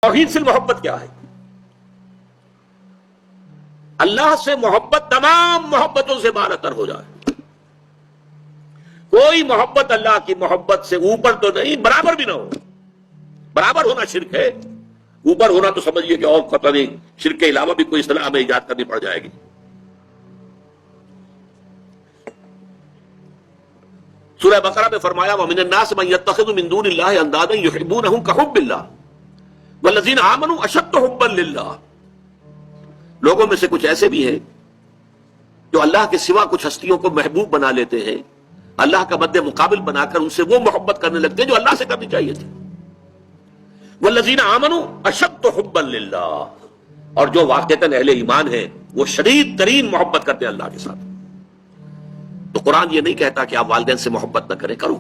توحید سے محبت کیا ہے؟ اللہ سے محبت تمام محبتوں سے بالاتر ہو جائے. کوئی محبت اللہ کی محبت سے اوپر تو نہیں، برابر بھی نہ ہو. برابر ہونا شرک ہے، اوپر ہونا تو سمجھیے کہ اور پتہ نہیں شرک کے علاوہ بھی کوئی اصطلاح ہمیں ایجاد کرنی پڑ جائے گی. سورہ بقرہ میں فرمایا وَمِنَ النَّاسِ مَن يَتَّخِذُ مِن دُونِ اللَّهِ أَندَادًا يُحِبُّونَهُم كَحُبِّ اللَّهِ وَالَّذِينَ آمَنُوا أَشَدُّ حُبًّا لِلَّهِ. لوگوں میں سے کچھ ایسے بھی ہیں جو اللہ کے سوا کچھ ہستیوں کو محبوب بنا لیتے ہیں، اللہ کا مد مقابل بنا کر ان سے وہ محبت کرنے لگتے ہیں جو اللہ سے کرنی چاہیے تھی. وَالَّذِينَ آمَنُوا أَشَدُّ حُبًّا لِلَّهِ، اور جو واقعتاً اہل ایمان ہیں وہ شدید ترین محبت کرتے ہیں اللہ کے ساتھ. تو قرآن یہ نہیں کہتا کہ آپ والدین سے محبت نہ کریں، کرو،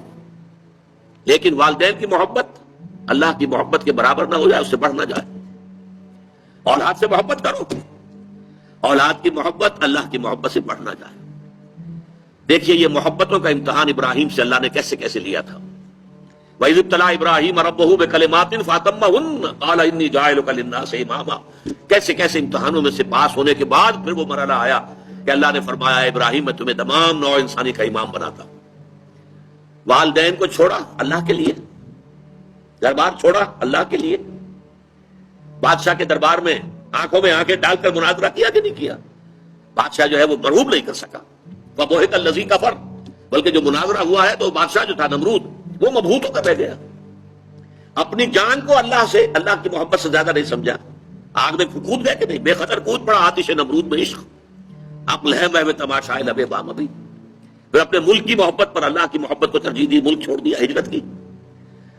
لیکن والدین کی محبت اللہ کی محبت کے برابر نہ ہو جائے، اس سے بڑھ نہ جائے. اولاد سے محبت کرو، اولاد کی محبت اللہ کی محبت سے بڑھ نہ جائے. دیکھیے یہ محبتوں کا امتحان ابراہیم سے اللہ نے کیسے کیسے لیا تھا. وَإِذِ ابْتَلَىٰ إِبْرَاهِيمَ رَبُّهُ بِكَلِمَاتٍ فَأَتَمَّهُنَّ قَالَ إِنِّي جَاعِلُكَ لِلنَّاسِ إِمَامًا. کیسے کیسے امتحانوں میں سے پاس ہونے کے بعد پھر وہ مرحلہ آیا کہ اللہ نے فرمایا ابراہیم میں تمہیں تمام نوع انسانی کا امام بناتا. والدین کو چھوڑا اللہ کے لیے، دربار چھوڑا اللہ کے لیے. بادشاہ کے دربار میں آنکھوں میں آنکھیں ڈال کر مناظرہ کیا کہ نہیں کیا؟ بادشاہ جو ہے وہ مرعوب نہیں کر سکا. وَبُہِتَ الَّذِي كَفَرَ، بلکہ جو مناظرہ ہوا ہے تو بادشاہ جو تھا نمرود وہ مبہوت ہو کر رہ گیا. اپنی جان کو اللہ سے، اللہ کی محبت سے زیادہ نہیں سمجھا. آگ میں کود گئے کہ نہیں؟ بے خطر کود پڑا آتش نمرود میں عشق. عقل ہے میں تماشائے لبے بام ابھی. پھر اپنے ملک کی محبت پر اللہ کی محبت کو ترجیح دی، ملک چھوڑ دیا، ہجرت کی.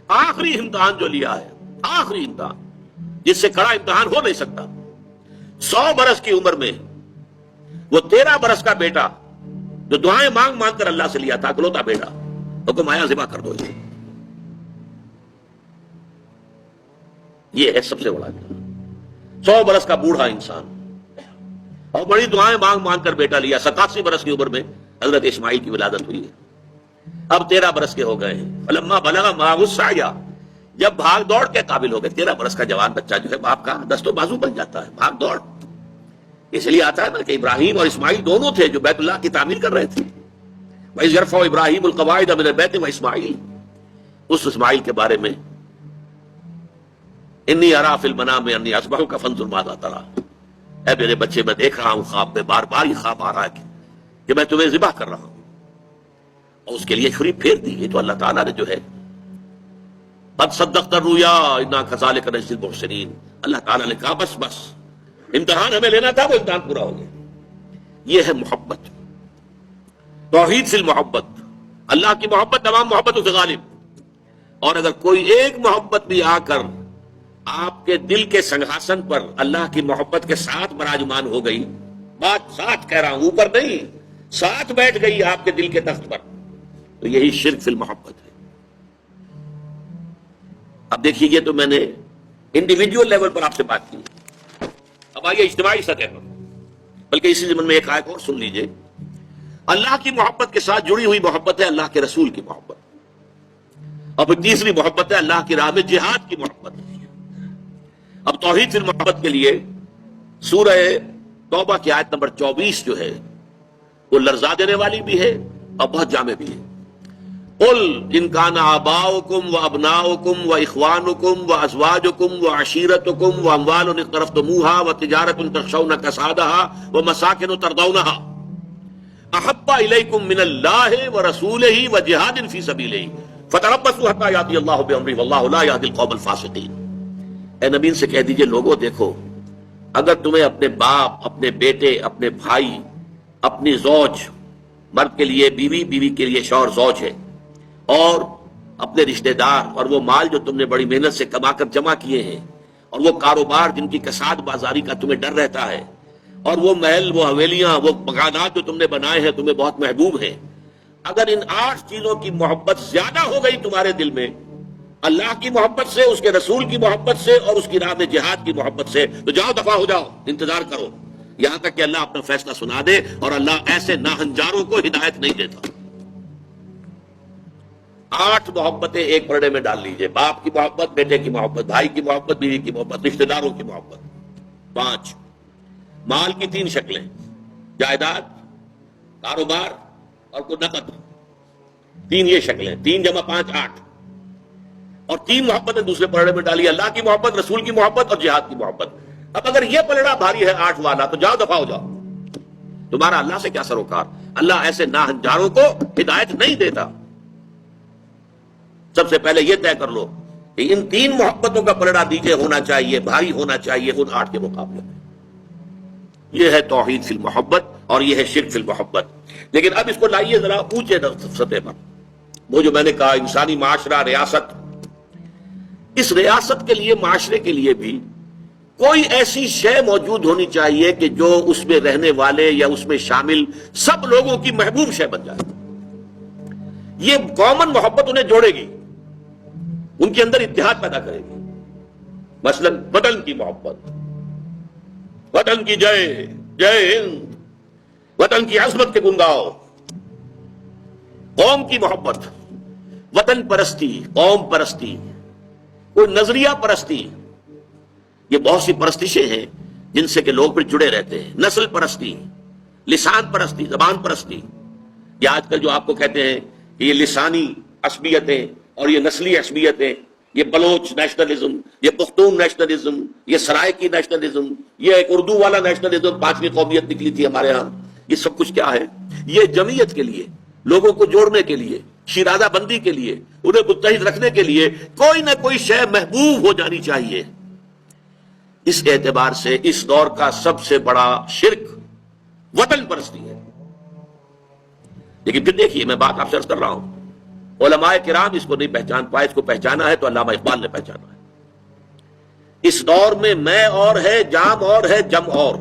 آخری امتحان جو لیا ہے، آخری امتحان جس سے کڑا امتحان ہو نہیں سکتا. 100 برس کی عمر میں وہ 13 برس کا بیٹا جو دعائیں مانگ مانگ کر اللہ سے لیا تھا، اکلوتا بیٹا، حکم آیا ذبح کر دو. یہ ہے سب سے بڑا امتحان. 100 برس کا بوڑھا انسان اور بڑی دعائیں مانگ مانگ کر بیٹا لیا. 87 برس کی عمر میں حضرت اسماعیل کی ولادت ہوئی ہے. اب 13 برس کے ہو گئے ہیں. فلما بلغ معه السعي، جب بھاگ دوڑ کے قابل ہو گئے. 13 برس کا جوان بچہ جو ہے باپ کا دست و بازو بن جاتا ہے، بھاگ دوڑ. اس لیے آتا ہے نا کہ ابراہیم اور اسماعیل دونوں تھے جو بیت اللہ کی تعمیر کر رہے تھے. وَإِذْ يَرْفَعُ إِبْرَاهِيمُ الْقَوَاعِدَ مِنَ الْبَيْتِ وَإِسْمَاعِيلُ، اس اسماعیل کے بارے میں انی ارا فی المنام انی اذبحک فانظر ماذا تری. اے میرے بچے میں دیکھ رہا ہوں خواب میں، بار بار یہ خواب آ رہا ہے کہ میں تمہیں ذبح کر رہا ہوں. اور اس کے لیے چھری پھیر دی. یہ تو اللہ تعالیٰ نے جو ہے قد صدقت الرؤیا انا کذالک نجزی المحسنین، اللہ تعالیٰ نے کہا بس بس امتحان ہمیں لینا تھا، وہ امتحان پورا ہو گیا. یہ ہے محبت، توحید سے محبت. اللہ کی محبت تمام محبتوں سے غالب. اور اگر کوئی ایک محبت بھی آ کر آپ کے دل کے سنگھاسن پر اللہ کی محبت کے ساتھ براجمان ہو گئی، بات ساتھ کہہ رہا ہوں، اوپر نہیں، ساتھ بیٹھ گئی آپ کے دل کے تخت پر، تو یہی شرک فی المحبت ہے. اب دیکھیے یہ تو میں نے انڈیویجول لیول پر آپ سے بات کی. اب آئیے اجتماعی سطح پر، بلکہ اسی ضمن میں ایک آیت اور سن لیجئے. اللہ کی محبت کے ساتھ جڑی ہوئی محبت ہے اللہ کے رسول کی محبت، اور پھر تیسری محبت ہے اللہ کی راہ میں جہاد کی محبت. اب توحید فی محبت کے لیے سورہ توبہ کی آیت نمبر 24 جو ہے وہ لرزا دینے والی بھی ہے اور بہت جامع بھی ہے. قل ان کان آباؤکم وابناؤکم واخوانکم وازواجکم وعشیرتکم واموال اقترفتموها وتجارۃ تخشون کسادها ومساکن ترضونها احب الیکم من اللہ ورسولہ وجہاد فی سبیلہ فتربصوا حتی یاتی اللہ بامرہ واللہ لا یہدی القوم الفاسقین. اے نبی سے کہہ دیجئے لوگوں دیکھو، اگر تمہیں اپنے باپ، اپنے بیٹے، اپنے بھائی، اپنی زوج، مرد کے لیے بیوی، بیوی کے لیے شوہر زوج ہے، اور اپنے رشتہ دار اور وہ مال جو تم نے بڑی محنت سے کما کر جمع کیے ہیں، اور وہ کاروبار جن کی کساد بازاری کا تمہیں ڈر رہتا ہے، اور وہ محل، وہ حویلیاں، وہ مکانات جو تم نے بنائے ہیں تمہیں بہت محبوب ہیں، اگر ان 8 چیزوں کی محبت زیادہ ہو گئی تمہارے دل میں اللہ کی محبت سے، اس کے رسول کی محبت سے اور اس کی راہ میں جہاد کی محبت سے، تو جاؤ دفع ہو جاؤ، انتظار کرو یہاں تک کہ اللہ اپنا فیصلہ سنا دے. اور اللہ ایسے ناہنجاروں کو ہدایت نہیں دیتا. 8 محبتیں ایک پرڑے میں ڈال لیجئے، باپ کی محبت، بیٹے کی محبت، بھائی کی محبت، بیوی کی محبت، رشتہ داروں کی محبت۔ 5 مال کی 3 شکلیں، جائیداد، کاروبار اور کوئی نقد، 3 یہ شکلیں، 3 جمع 5 8، اور 3 محبتیں دوسرے پلڑے میں ڈالی، اللہ کی محبت، رسول کی محبت اور جہاد کی محبت۔ اب اگر یہ پلڑا بھاری ہے 8 والا تو جاؤ دفع ہو جاؤ، تمہارا اللہ سے کیا سروکار۔ اللہ ایسے ناہنجاروں کو ہدایت نہیں دیتا۔ سب سے پہلے یہ طے کر لو کہ ان 3 محبتوں کا پلڑا دیجئے ہونا چاہیے، بھاری ہونا چاہیے ان 8 کے مقابلے میں۔ یہ ہے توحید فی المحبت اور یہ ہے شرک فی المحبت۔ لیکن اب اس کو لائیے ذرا اونچے سطح پر، وہ جو میں نے کہا انسانی معاشرہ، ریاست، اس ریاست کے لیے، معاشرے کے لیے بھی کوئی ایسی شے موجود ہونی چاہیے کہ جو اس میں رہنے والے یا اس میں شامل سب لوگوں کی محبوب شے بن جائے۔ یہ کامن محبت انہیں جوڑے گی، ان کے اندر اتحاد پیدا کرے گی۔ مثلا وطن کی محبت، وطن کی جے جے ہند، وطن کی عظمت کے گنگاؤ، قوم کی محبت، وطن پرستی، قوم پرستی، کوئی نظریہ پرستی، یہ بہت سی پرستشیں ہیں جن سے کہ لوگ پھر جڑے رہتے ہیں۔ نسل پرستی، لسان پرستی، زبان پرستی، یا آج کل جو آپ کو کہتے ہیں کہ یہ لسانی عصبیتیں اور یہ نسلی عصبیتیں، یہ بلوچ نیشنلزم، یہ پختون نیشنلزم، یہ سرائکی نیشنلزم، یہ ایک اردو والا نیشنلزم، 5ویں قومیت نکلی تھی ہمارے ہاں، یہ سب کچھ کیا ہے؟ یہ جمعیت کے لیے، لوگوں کو جوڑنے کے لیے، شیرازہ بندی کے لیے، انہیں متحد رکھنے کے لیے کوئی نہ کوئی شے محبوب ہو جانی چاہیے۔ اس اعتبار سے اس دور کا سب سے بڑا شرک وطن پرستی ہے۔ لیکن پھر دیکھیے، میں بات آپ سے عرض کر رہا ہوں، علماء کرام اس کو نہیں پہچان پائے، اس کو پہچانا ہے تو علامہ اقبال نے پہچانا ہے۔ اس دور میں اور ہے، جام اور ہے، جم اور،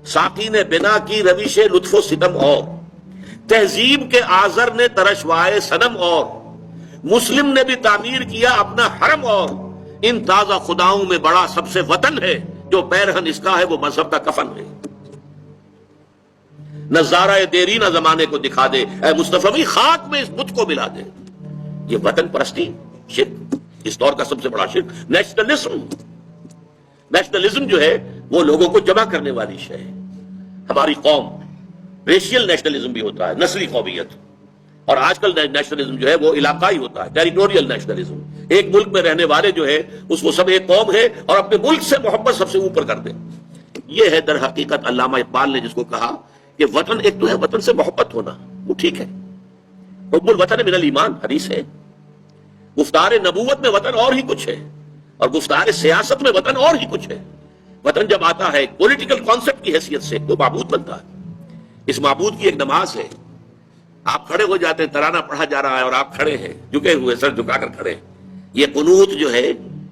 ساقی نے بنا کی روش لطف و ستم اور، تہذیب کے آزر نے ترشوائے صنم اور، مسلم نے بھی تعمیر کیا اپنا حرم اور، ان تازہ خداؤں میں بڑا سب سے وطن ہے، جو پیرہن اس کا ہے وہ مذہب کا کفن ہے۔ نظارہ دیرینہ زمانے کو دکھا دے، اے مصطفی خاک میں اس بت کو ملا دے۔ یہ وطن پرستی شرک، اس دور کا سب سے بڑا شرک۔ نیشنلزم جو ہے وہ لوگوں کو جمع کرنے والی شے ہے۔ ہماری قوم، ریشیل نیشنلزم بھی ہوتا ہے، نسلی قومیت، اور آج کل نیشنلزم جو ہے وہ علاقائی ہوتا ہے، ٹیریٹوریل نیشنلزم۔ ایک ملک میں رہنے والے جو ہے اس کو سب ایک قوم ہے اور اپنے ملک سے محبت سب سے اوپر کر دے۔ یہ ہے در حقیقت علامہ اقبال نے جس کو کہا کہ وطن ایک تو ہے وطن سے محبت ہونا، وہ ٹھیک ہے، حب الوطن من الایمان حدیث ہے، گفتار نبوت میں وطن اور ہی کچھ ہے، اور گفتار سیاست میں وطن اور ہی کچھ ہے۔ وطن جب آتا ہے پولیٹیکل کانسیپٹ کی حیثیت سے تو معبود بنتا ہے۔ اس معبود کی ایک نماز ہے، آپ کھڑے ہو جاتے ہیں، ترانہ پڑھا جا رہا ہے اور آپ کھڑے ہیں، جھکے ہوئے، سر جھکا کر کھڑے ہیں۔ یہ قنوت جو ہے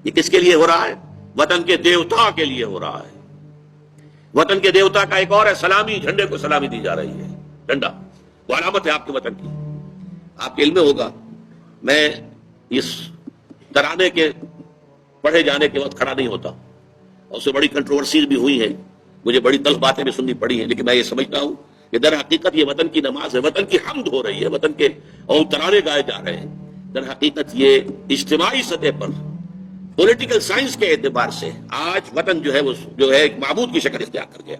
یہ کس کے لیے ہو رہا ہے؟ وطن کے دیوتا کے لیے ہو رہا ہے۔ وطن کے دیوتا کا ایک اور ہے سلامی، جھنڈے کو سلامی دی جا رہی ہے، جھنڈا وہ علامت ہے آپ کے وطن کی۔ آپ کے علم میں ہوگا، میں اس ترانے کے پڑھے جانے کے وقت کھڑا نہیں ہوتا، اور اس سے بڑی کنٹروورسیز بھی ہوئی ہیں، مجھے بڑی تلخ باتیں بھی سننی پڑی ہیں، لیکن میں یہ سمجھتا ہوں کہ در حقیقت یہ وطن کی نماز ہے، وطن کی حمد ہو رہی ہے، وطن کے اور ترانے گائے جا رہے ہیں۔ در حقیقت یہ اجتماعی سطح پر پولیٹیکل سائنس کے اعتبار سے آج وطن جو ہے وہ جو ہے ایک معبود کی شکل اختیار کر گیا۔